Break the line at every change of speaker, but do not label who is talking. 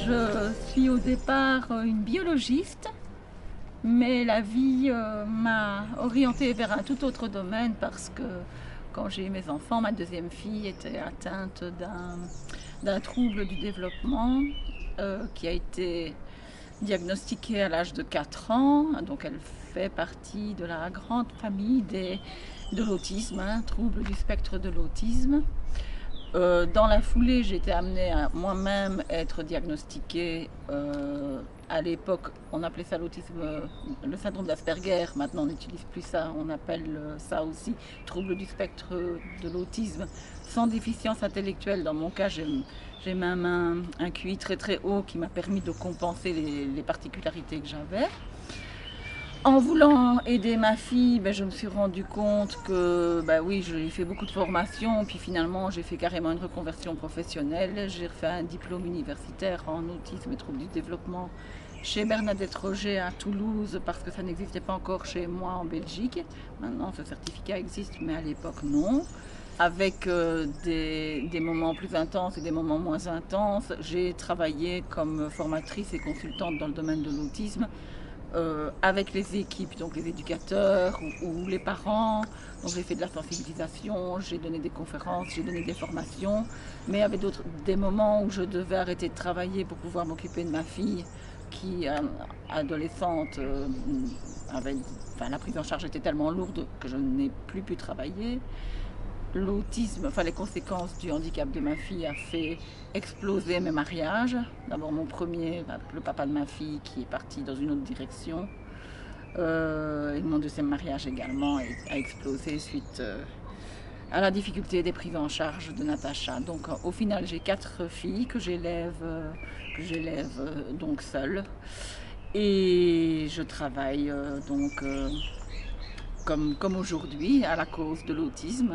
Je suis au départ une biologiste, mais la vie m'a orientée vers un tout autre domaine parce que quand j'ai eu mes enfants, ma deuxième fille était atteinte d'un trouble du développement qui a été diagnostiqué à l'âge de 4 ans. Donc elle fait partie de la grande famille de l'autisme, trouble du spectre de l'autisme. Dans la foulée, j'ai été amenée à moi-même être diagnostiquée. À l'époque, on appelait ça l'autisme, le syndrome d'Asperger. Maintenant, on n'utilise plus ça. On appelle ça aussi trouble du spectre de l'autisme sans déficience intellectuelle. Dans mon cas, j'ai même un QI très très haut qui m'a permis de compenser les particularités que j'avais. En voulant aider ma fille, je me suis rendu compte que oui, j'ai fait beaucoup de formations, puis finalement j'ai fait carrément une reconversion professionnelle. J'ai fait un diplôme universitaire en autisme et troubles du développement chez Bernadette Roger à Toulouse parce que ça n'existait pas encore chez moi en Belgique. Maintenant ce certificat existe, mais à l'époque non. Avec des moments plus intenses et des moments moins intenses, j'ai travaillé comme formatrice et consultante dans le domaine de l'autisme avec les équipes, donc les éducateurs ou les parents. Donc j'ai fait de la sensibilisation, j'ai donné des conférences, j'ai donné des formations, mais il y avait des moments où je devais arrêter de travailler pour pouvoir m'occuper de ma fille qui, adolescente, la prise en charge était tellement lourde que je n'ai plus pu travailler. L'autisme, les conséquences du handicap de ma fille a fait exploser mes mariages. D'abord mon premier, le papa de ma fille qui est parti dans une autre direction. Et mon deuxième mariage également a explosé suite à la difficulté des prises en charge de Natacha. Donc au final j'ai 4 filles que j'élève donc seule. Et je travaille comme aujourd'hui à la cause de l'autisme